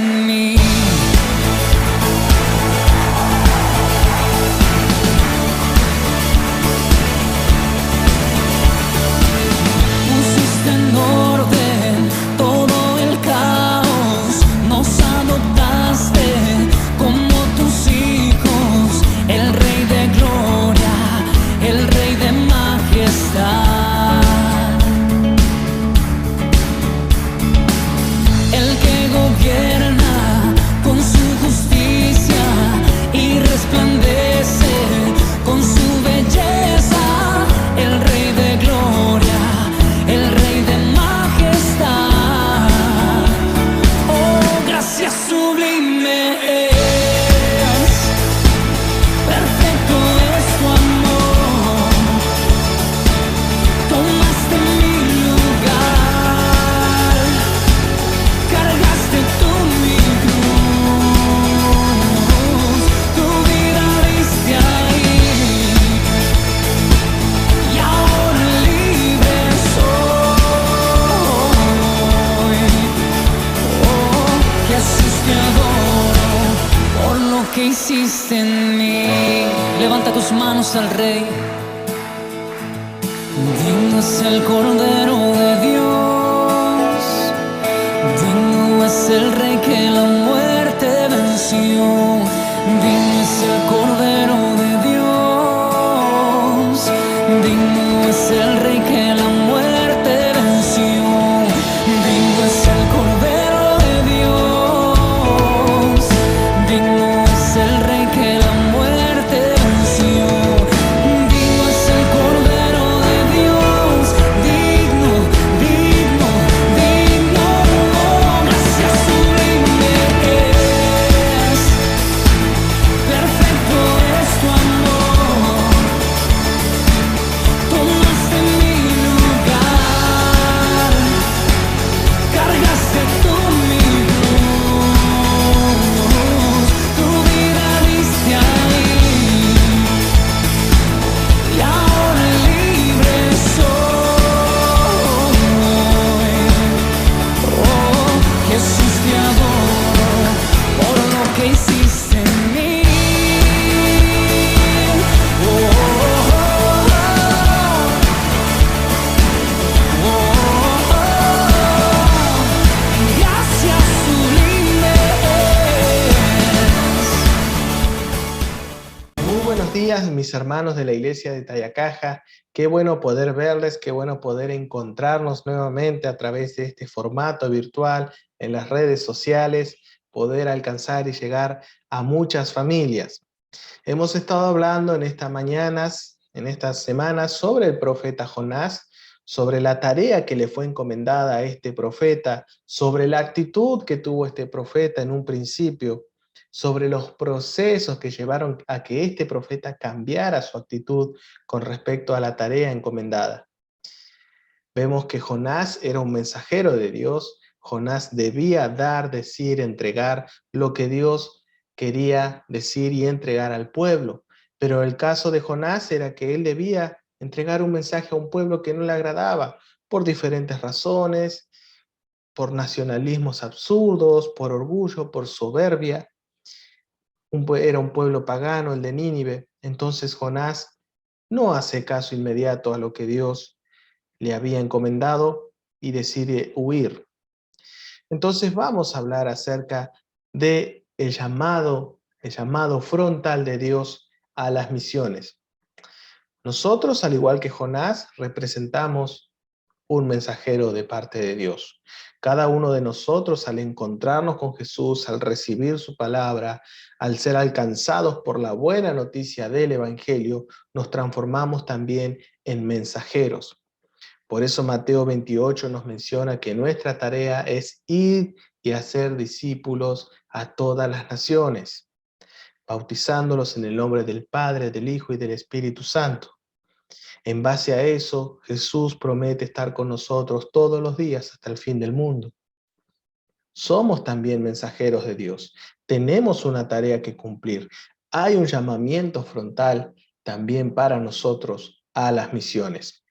en mí. Pusiste en orden todo el caos, nos adoptaste como tus hijos, el Rey de gloria, el Rey de majestad, el que gobierna con su justicia y resplandece con su belleza, el Rey de gloria, el Rey de majestad. Oh, gracias sublime es, perfecto es tu amor. Tomaste mi lugar, cargaste tú mi cruz, tu vida diste ahí, y ahora libre soy. Oh, Jesús, te adoro por lo que hiciste en mí. Levanta tus manos al Rey. Digno es el Cordero de Dios, digno es el Rey que la muerte venció, digno es el Cordero de Dios, digno es el Rey que la muerte venció, digno es el Cordero de Dios, digno es el Rey que la muerte venció, digno es el Cordero de Dios, digno, digno, digno. Oh, gracias sublime es, perfecto es tu amor. Tomaste mi lugar, cargaste tú mi cruz, tu vida diste ahí, y ahora libre soy. Oh, Jesús, te adoro por lo que hiciste en mí. Oh, gracias sublime es. Muy buenos días, mis hermanos de la iglesia de Tayacaja. Qué bueno poder verles, qué bueno poder encontrarnos nuevamente a través de este formato virtual en las redes sociales, poder alcanzar y llegar a muchas familias. Hemos estado hablando en estas semanas sobre el profeta Jonás, sobre la tarea que le fue encomendada a este profeta, sobre la actitud que tuvo este profeta en un principio, sobre los procesos que llevaron a que este profeta cambiara su actitud con respecto a la tarea encomendada. Vemos que Jonás era un mensajero de Dios. Jonás debía dar, decir, entregar lo que Dios quería decir y entregar al pueblo. Pero el caso de Jonás era que él debía entregar un mensaje a un pueblo que no le agradaba por diferentes razones, por nacionalismos absurdos, por orgullo, por soberbia. Era un pueblo pagano, el de Nínive. Entonces Jonás no hace caso inmediato a lo que Dios le había encomendado y decide huir. Entonces vamos a hablar acerca de el llamado frontal de Dios a las misiones. Nosotros, al igual que Jonás, representamos un mensajero de parte de Dios. Cada uno de nosotros, al encontrarnos con Jesús, al recibir su palabra, al ser alcanzados por la buena noticia del Evangelio, nos transformamos también en mensajeros. Por eso Mateo 28 nos menciona que nuestra tarea es ir y hacer discípulos a todas las naciones, bautizándolos en el nombre del Padre, del Hijo y del Espíritu Santo. En base a eso, Jesús promete estar con nosotros todos los días hasta el fin del mundo. Somos también mensajeros de Dios. Tenemos una tarea que cumplir. Hay un llamamiento frontal también para nosotros a las misiones.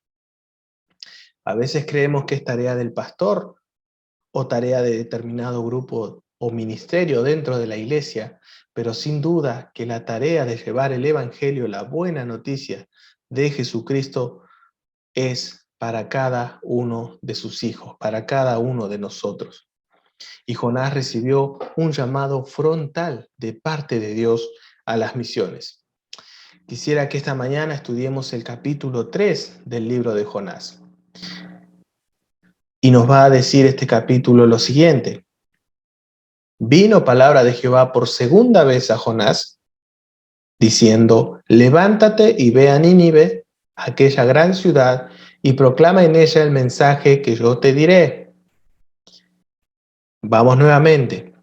A veces creemos que es tarea del pastor o tarea de determinado grupo o ministerio dentro de la iglesia, pero sin duda que la tarea de llevar el evangelio, la buena noticia de Jesucristo, es para cada uno de sus hijos, para cada uno de nosotros. Y Jonás recibió un llamado frontal de parte de Dios a las misiones. Quisiera que esta mañana estudiemos el capítulo 3 del libro de Jonás. Y nos va a decir este capítulo lo siguiente. Vino palabra de Jehová por segunda vez a Jonás, diciendo, levántate y ve a Nínive, aquella gran ciudad, y proclama en ella el mensaje que yo te diré. Vamos nuevamente.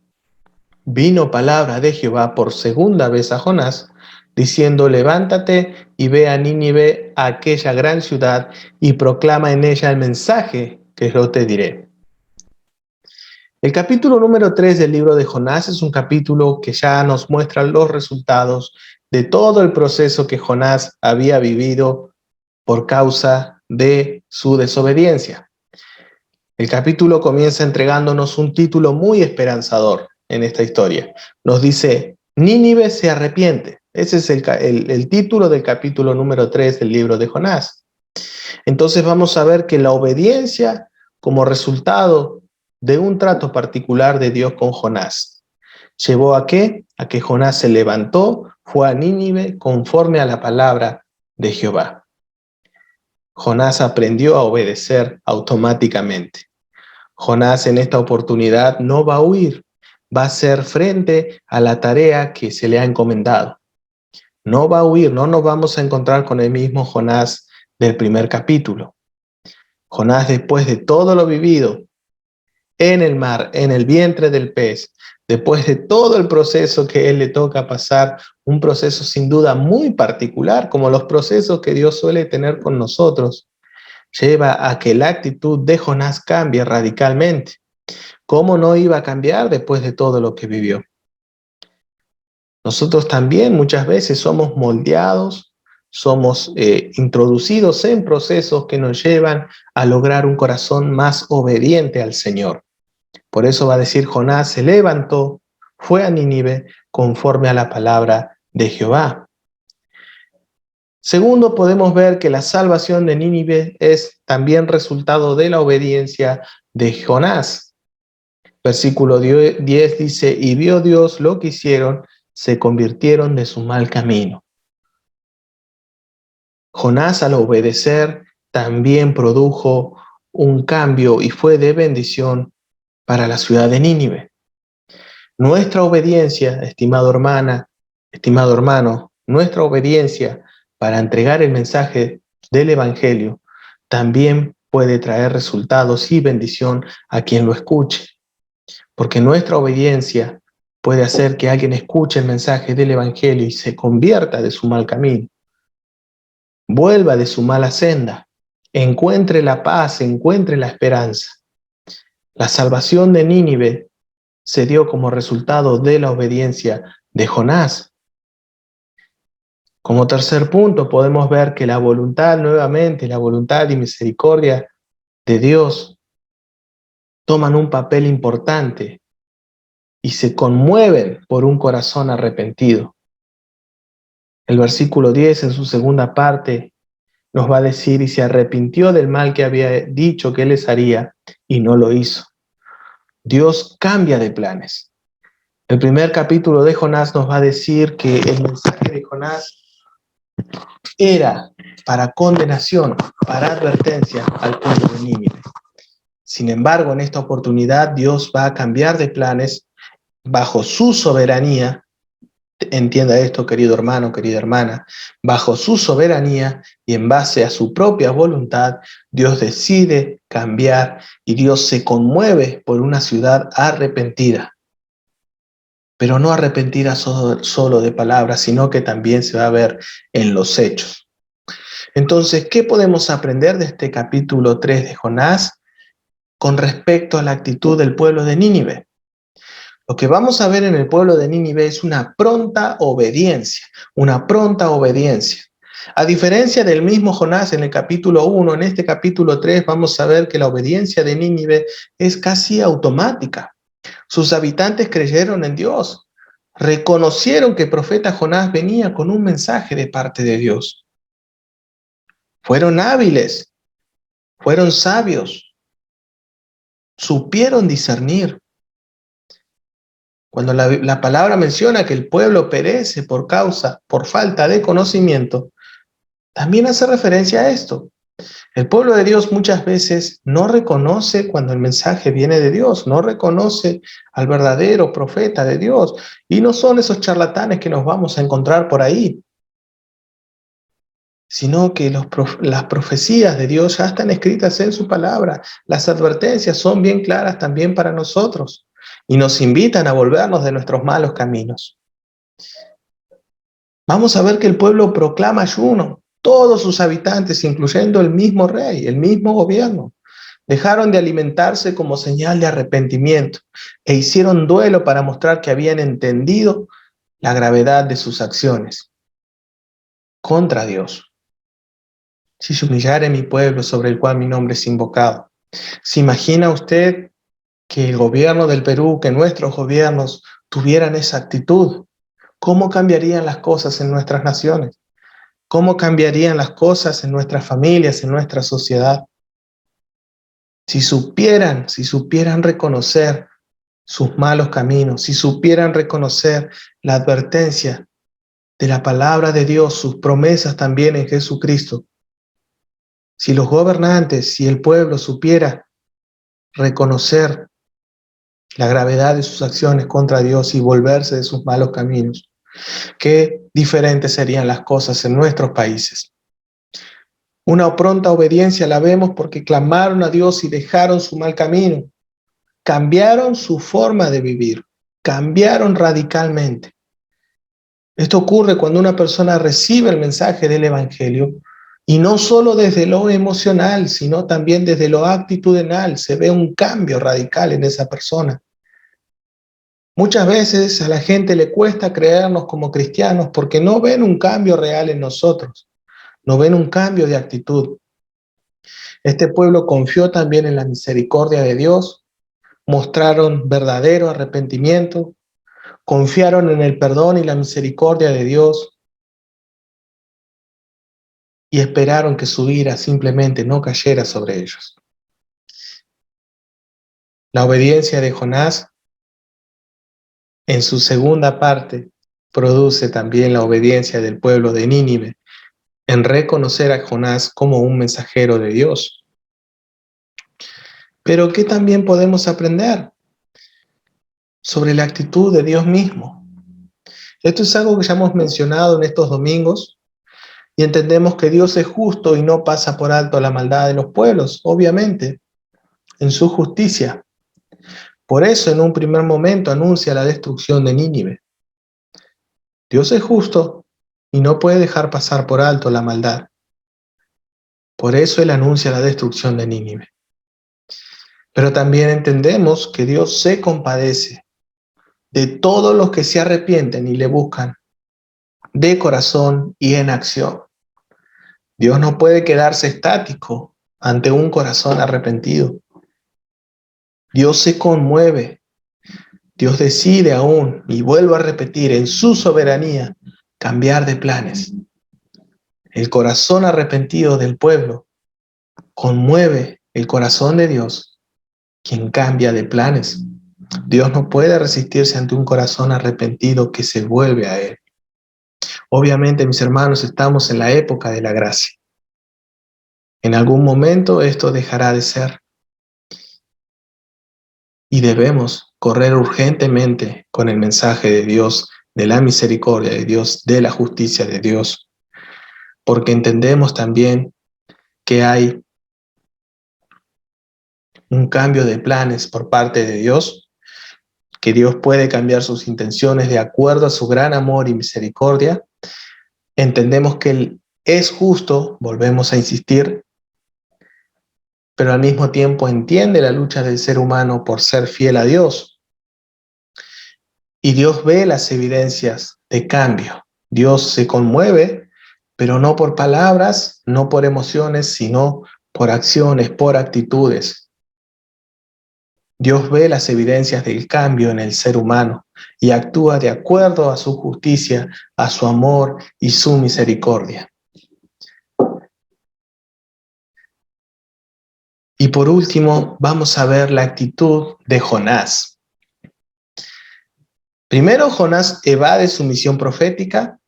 Vino palabra de Jehová por segunda vez a Jonás, diciendo, levántate y ve a Nínive, aquella gran ciudad, y proclama en ella el mensaje que yo te diré. El capítulo número 3 del libro de Jonás es un capítulo que ya nos muestra los resultados de todo el proceso que Jonás había vivido por causa de su desobediencia. El capítulo comienza entregándonos un título muy esperanzador en esta historia. Nos dice, Nínive se arrepiente. Ese es el título del capítulo número 3 del libro de Jonás. Entonces vamos a ver que la obediencia como resultado de un trato particular de Dios con Jonás llevó ¿a qué? A que Jonás se levantó, fue a Nínive conforme a la palabra de Jehová. Jonás aprendió a obedecer automáticamente. Jonás en esta oportunidad no va a huir, va a hacer frente a la tarea que se le ha encomendado. No va a huir, no nos vamos a encontrar con el mismo Jonás del primer capítulo. Jonás, después de todo lo vivido en el mar, en el vientre del pez, después de todo el proceso que él le toca pasar, un proceso sin duda muy particular, como los procesos que Dios suele tener con nosotros, lleva a que la actitud de Jonás cambie radicalmente. ¿Cómo no iba a cambiar después de todo lo que vivió? Nosotros también muchas veces somos moldeados, somos introducidos en procesos que nos llevan a lograr un corazón más obediente al Señor. Por eso va a decir Jonás, se levantó, fue a Nínive conforme a la palabra de Jehová. Segundo, podemos ver que la salvación de Nínive es también resultado de la obediencia de Jonás. Versículo 10 dice, y vio Dios lo que hicieron, se convirtieron de su mal camino. Jonás, al obedecer, también produjo un cambio y fue de bendición para la ciudad de Nínive. Nuestra obediencia, estimado hermano, nuestra obediencia para entregar el mensaje del Evangelio también puede traer resultados y bendición a quien lo escuche. Porque nuestra obediencia puede hacer que alguien escuche el mensaje del Evangelio y se convierta de su mal camino, vuelva de su mala senda, encuentre la paz, encuentre la esperanza. La salvación de Nínive se dio como resultado de la obediencia de Jonás. Como tercer punto, podemos ver que la voluntad, nuevamente, la voluntad y misericordia de Dios toman un papel importante y se conmueven por un corazón arrepentido. El versículo 10 en su segunda parte nos va a decir, y se arrepintió del mal que había dicho que les haría y no lo hizo. Dios cambia de planes. El primer capítulo de Jonás nos va a decir que el mensaje de Jonás era para condenación, para advertencia al pueblo de Nínive. Sin embargo, en esta oportunidad Dios va a cambiar de planes bajo su soberanía. Entienda esto, querido hermano, querida hermana. Bajo su soberanía y en base a su propia voluntad, Dios decide cambiar y Dios se conmueve por una ciudad arrepentida. Pero no arrepentida solo de palabras, sino que también se va a ver en los hechos. Entonces, ¿qué podemos aprender de este capítulo 3 de Jonás con respecto a la actitud del pueblo de Nínive? Lo que vamos a ver en el pueblo de Nínive es una pronta obediencia, una pronta obediencia. A diferencia del mismo Jonás en el capítulo 1, en este capítulo 3 vamos a ver que la obediencia de Nínive es casi automática. Sus habitantes creyeron en Dios, reconocieron que el profeta Jonás venía con un mensaje de parte de Dios. Fueron hábiles, fueron sabios, supieron discernir. Cuando la palabra menciona que el pueblo perece por falta de conocimiento, también hace referencia a esto. El pueblo de Dios muchas veces no reconoce cuando el mensaje viene de Dios, no reconoce al verdadero profeta de Dios, y no son esos charlatanes que nos vamos a encontrar por ahí, sino que las profecías de Dios ya están escritas en su palabra. Las advertencias son bien claras también para nosotros y nos invitan a volvernos de nuestros malos caminos. Vamos a ver que el pueblo proclama ayuno. Todos sus habitantes, incluyendo el mismo rey, el mismo gobierno, dejaron de alimentarse como señal de arrepentimiento e hicieron duelo para mostrar que habían entendido la gravedad de sus acciones contra Dios. Si se humillare mi pueblo sobre el cual mi nombre es invocado. ¿Se imagina usted que el gobierno del Perú, que nuestros gobiernos tuvieran esa actitud? ¿Cómo cambiarían las cosas en nuestras naciones? ¿Cómo cambiarían las cosas en nuestras familias, en nuestra sociedad? Si supieran reconocer sus malos caminos, si supieran reconocer la advertencia de la palabra de Dios, sus promesas también en Jesucristo, si los gobernantes, si el pueblo supiera reconocer la gravedad de sus acciones contra Dios y volverse de sus malos caminos, qué diferentes serían las cosas en nuestros países. Una pronta obediencia la vemos porque clamaron a Dios y dejaron su mal camino. Cambiaron su forma de vivir, cambiaron radicalmente. Esto ocurre cuando una persona recibe el mensaje del Evangelio y no solo desde lo emocional, sino también desde lo actitudinal. Se ve un cambio radical en esa persona. Muchas veces a la gente le cuesta creernos como cristianos porque no ven un cambio real en nosotros, no ven un cambio de actitud. Este pueblo confió también en la misericordia de Dios, mostraron verdadero arrepentimiento, confiaron en el perdón y la misericordia de Dios y esperaron que su ira simplemente no cayera sobre ellos. La obediencia de Jonás, en su segunda parte, produce también la obediencia del pueblo de Nínive en reconocer a Jonás como un mensajero de Dios. Pero ¿qué también podemos aprender sobre la actitud de Dios mismo? Esto es algo que ya hemos mencionado en estos domingos y entendemos que Dios es justo y no pasa por alto la maldad de los pueblos, obviamente, en su justicia. Por eso en un primer momento anuncia la destrucción de Nínive. Dios es justo y no puede dejar pasar por alto la maldad. Por eso Él anuncia la destrucción de Nínive. Pero también entendemos que Dios se compadece de todos los que se arrepienten y le buscan de corazón y en acción. Dios no puede quedarse estático ante un corazón arrepentido. Dios se conmueve. Dios decide aún, y vuelvo a repetir, en su soberanía, cambiar de planes. El corazón arrepentido del pueblo conmueve el corazón de Dios, quien cambia de planes. Dios no puede resistirse ante un corazón arrepentido que se vuelve a Él. Obviamente, mis hermanos, estamos en la época de la gracia. En algún momento esto dejará de ser. Y debemos correr urgentemente con el mensaje de Dios, de la misericordia de Dios, de la justicia de Dios, porque entendemos también que hay un cambio de planes por parte de Dios, que Dios puede cambiar sus intenciones de acuerdo a su gran amor y misericordia. Entendemos que Él es justo, volvemos a insistir, pero al mismo tiempo entiende la lucha del ser humano por ser fiel a Dios. Y Dios ve las evidencias de cambio. Dios se conmueve, pero no por palabras, no por emociones, sino por acciones, por actitudes. Dios ve las evidencias del cambio en el ser humano y actúa de acuerdo a su justicia, a su amor y su misericordia. Y por último, vamos a ver la actitud de Jonás. Primero, Jonás evade su misión profética.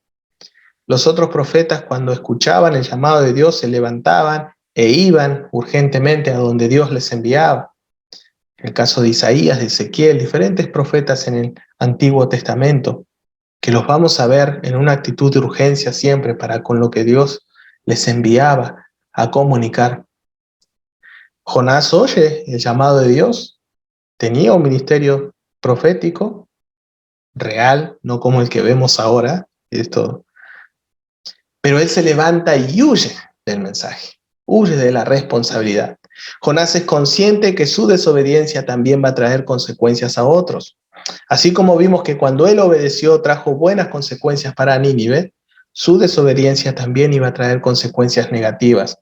Los otros profetas, cuando escuchaban el llamado de Dios, se levantaban e iban urgentemente a donde Dios les enviaba. El caso de Isaías, de Ezequiel, diferentes profetas en el Antiguo Testamento, que los vamos a ver en una actitud de urgencia siempre para con lo que Dios les enviaba a comunicar. Jonás oye el llamado de Dios, tenía un ministerio profético real, no como el que vemos ahora, pero él se levanta y huye del mensaje, huye de la responsabilidad. Jonás es consciente que su desobediencia también va a traer consecuencias a otros. Así como vimos que cuando él obedeció trajo buenas consecuencias para Nínive, su desobediencia también iba a traer consecuencias negativas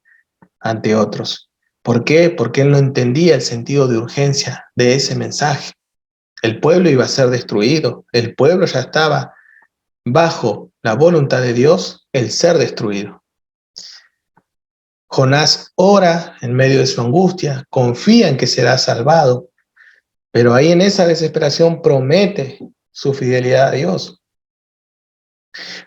ante otros. ¿Por qué? Porque él no entendía el sentido de urgencia de ese mensaje. El pueblo iba a ser destruido, el pueblo ya estaba bajo la voluntad de Dios, el ser destruido. Jonás ora en medio de su angustia, confía en que será salvado, pero ahí en esa desesperación promete su fidelidad a Dios.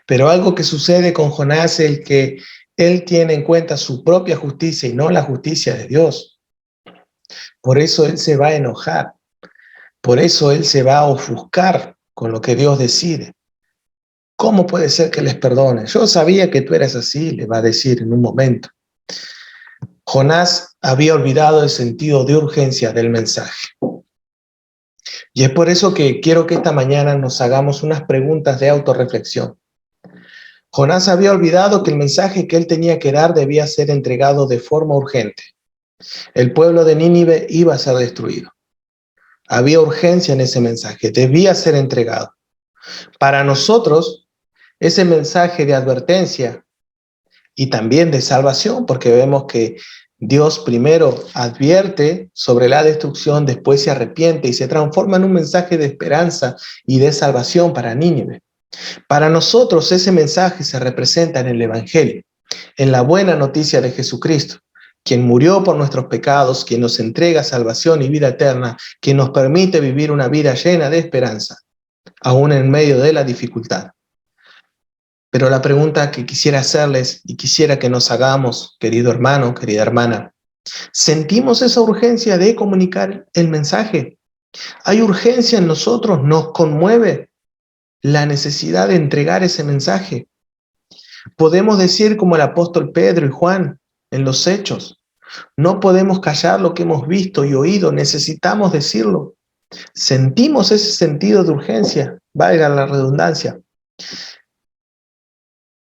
Pero algo que sucede con Jonás es el que él tiene en cuenta su propia justicia y no la justicia de Dios. Por eso él se va a enojar, por eso él se va a ofuscar con lo que Dios decide. ¿Cómo puede ser que les perdone? Yo sabía que tú eras así, le va a decir en un momento. Jonás había olvidado el sentido de urgencia del mensaje. Y es por eso que quiero que esta mañana nos hagamos unas preguntas de autorreflexión. Jonás había olvidado que el mensaje que él tenía que dar debía ser entregado de forma urgente. El pueblo de Nínive iba a ser destruido. Había urgencia en ese mensaje, debía ser entregado. Para nosotros, ese mensaje de advertencia y también de salvación, porque vemos que Dios primero advierte sobre la destrucción, después se arrepiente y se transforma en un mensaje de esperanza y de salvación para Nínive. Para nosotros ese mensaje se representa en el Evangelio, en la buena noticia de Jesucristo, quien murió por nuestros pecados, quien nos entrega salvación y vida eterna, quien nos permite vivir una vida llena de esperanza, aún en medio de la dificultad. Pero la pregunta que quisiera hacerles y quisiera que nos hagamos, querido hermano, querida hermana, ¿sentimos esa urgencia de comunicar el mensaje? ¿Hay urgencia en nosotros? ¿Nos conmueve la necesidad de entregar ese mensaje? Podemos decir como el apóstol Pedro y Juan en los Hechos, no podemos callar lo que hemos visto y oído, necesitamos decirlo. ¿Sentimos ese sentido de urgencia? Valga la redundancia.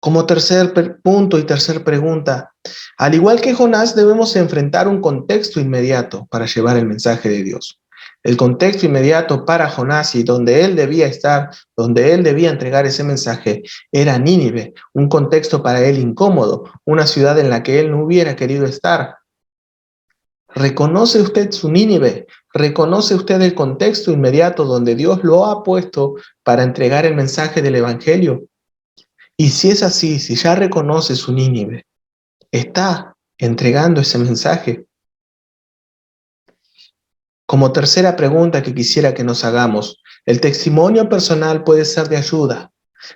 Como tercer punto y tercer pregunta, al igual que Jonás, debemos enfrentar un contexto inmediato para llevar el mensaje de Dios. El contexto inmediato para Jonás y donde él debía estar, donde él debía entregar ese mensaje, era Nínive, un contexto para él incómodo, una ciudad en la que él no hubiera querido estar. ¿Reconoce usted su Nínive? ¿Reconoce usted el contexto inmediato donde Dios lo ha puesto para entregar el mensaje del Evangelio? Y si es así, si ya reconoce su Nínive, ¿está entregando ese mensaje? Como tercera pregunta que quisiera que nos hagamos, el testimonio personal puede ser de ayuda,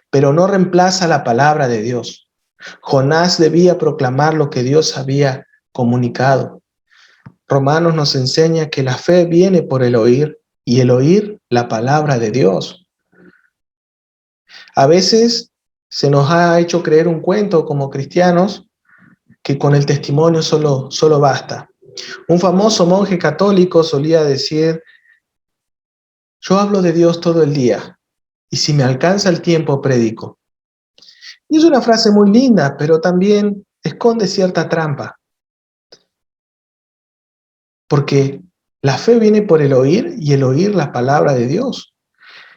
pero no reemplaza la palabra de Dios. Jonás debía proclamar lo que Dios había comunicado. Romanos nos enseña que la fe viene por el oír y el oír la palabra de Dios. A veces se nos ha hecho creer un cuento como cristianos que con el testimonio solo basta. Un famoso monje católico solía decir, yo hablo de Dios todo el día y si me alcanza el tiempo predico. Y es una frase muy linda, pero también esconde cierta trampa. Porque la fe viene por el oír y el oír la palabra de Dios.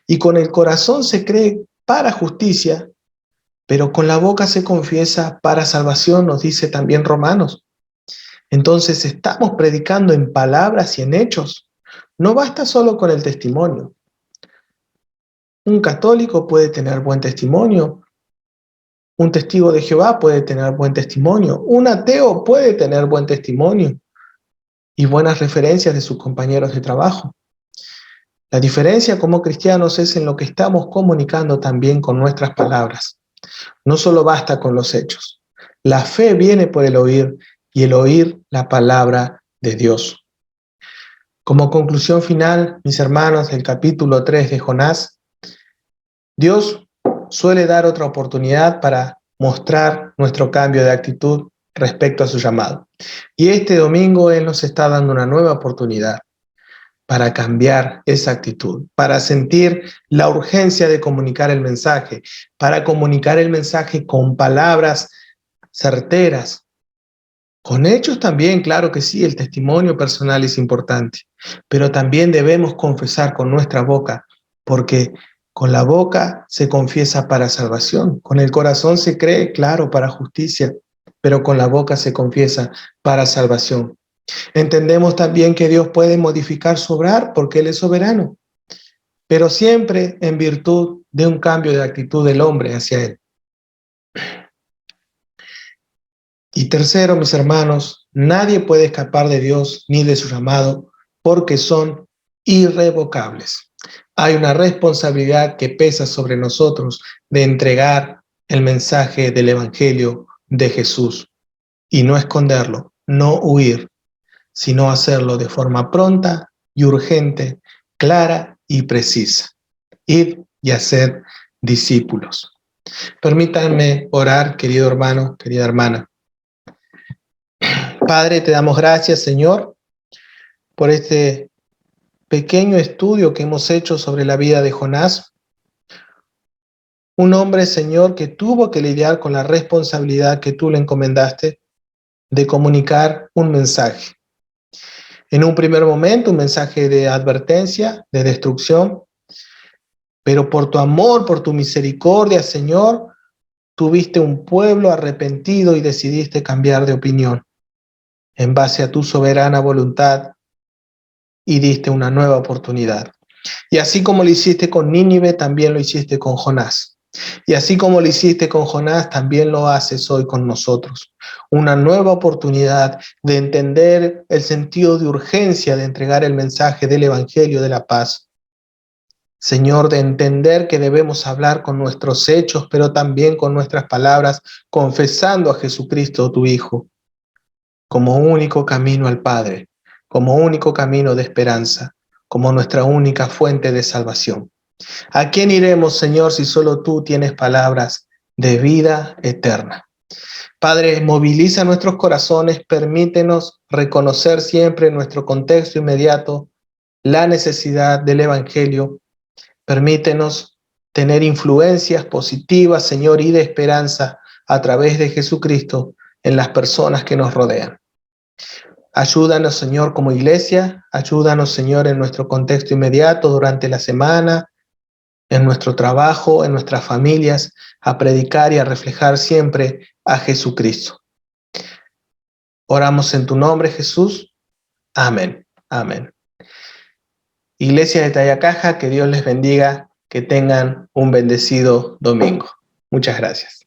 Y con el corazón se cree para justicia, pero con la boca se confiesa para salvación, nos dice también Romanos. Entonces estamos predicando en palabras y en hechos. No basta solo con el testimonio. Un católico puede tener buen testimonio, un testigo de Jehová puede tener buen testimonio, un ateo puede tener buen testimonio y buenas referencias de sus compañeros de trabajo. La diferencia como cristianos es en lo que estamos comunicando también con nuestras palabras. No solo basta con los hechos. La fe viene por el oír y el oír la palabra de Dios. Como conclusión final, mis hermanos, del capítulo 3 de Jonás, Dios suele dar otra oportunidad para mostrar nuestro cambio de actitud respecto a su llamado. Y este domingo Él nos está dando una nueva oportunidad para cambiar esa actitud, para sentir la urgencia de comunicar el mensaje, para comunicar el mensaje con palabras certeras, con hechos también, claro que sí, el testimonio personal es importante, pero también debemos confesar con nuestra boca, porque con la boca se confiesa para salvación, con el corazón se cree, claro, para justicia, pero con la boca se confiesa para salvación. Entendemos también que Dios puede modificar su obrar porque Él es soberano, pero siempre en virtud de un cambio de actitud del hombre hacia Él. Y tercero, mis hermanos, nadie puede escapar de Dios ni de su llamado porque son irrevocables. Hay una responsabilidad que pesa sobre nosotros de entregar el mensaje del Evangelio de Jesús y no esconderlo, no huir, sino hacerlo de forma pronta y urgente, clara y precisa. Id y haced discípulos. Permítanme orar, querido hermano, querida hermana. Padre, te damos gracias, Señor, por este pequeño estudio que hemos hecho sobre la vida de Jonás. Un hombre, Señor, que tuvo que lidiar con la responsabilidad que tú le encomendaste de comunicar un mensaje. En un primer momento, un mensaje de advertencia, de destrucción, pero por tu amor, por tu misericordia, Señor, tuviste un pueblo arrepentido y decidiste cambiar de opinión en base a tu soberana voluntad y diste una nueva oportunidad. Y así como lo hiciste con Nínive, también lo hiciste con Jonás. Y así como lo hiciste con Jonás, también lo haces hoy con nosotros. Una nueva oportunidad de entender el sentido de urgencia de entregar el mensaje del Evangelio de la paz. Señor, de entender que debemos hablar con nuestros hechos, pero también con nuestras palabras, confesando a Jesucristo, tu Hijo, como único camino al Padre, como único camino de esperanza, como nuestra única fuente de salvación. ¿A quién iremos, Señor, si solo tú tienes palabras de vida eterna? Padre, moviliza nuestros corazones, permítenos reconocer siempre en nuestro contexto inmediato la necesidad del Evangelio. Permítenos tener influencias positivas, Señor, y de esperanza a través de Jesucristo en las personas que nos rodean. Ayúdanos, Señor, como iglesia, ayúdanos, Señor, en nuestro contexto inmediato durante la semana, en nuestro trabajo, en nuestras familias, a predicar y a reflejar siempre a Jesucristo. Oramos en tu nombre, Jesús. Amén. Amén. Iglesia de Tayacaja, que Dios les bendiga, que tengan un bendecido domingo. Muchas gracias.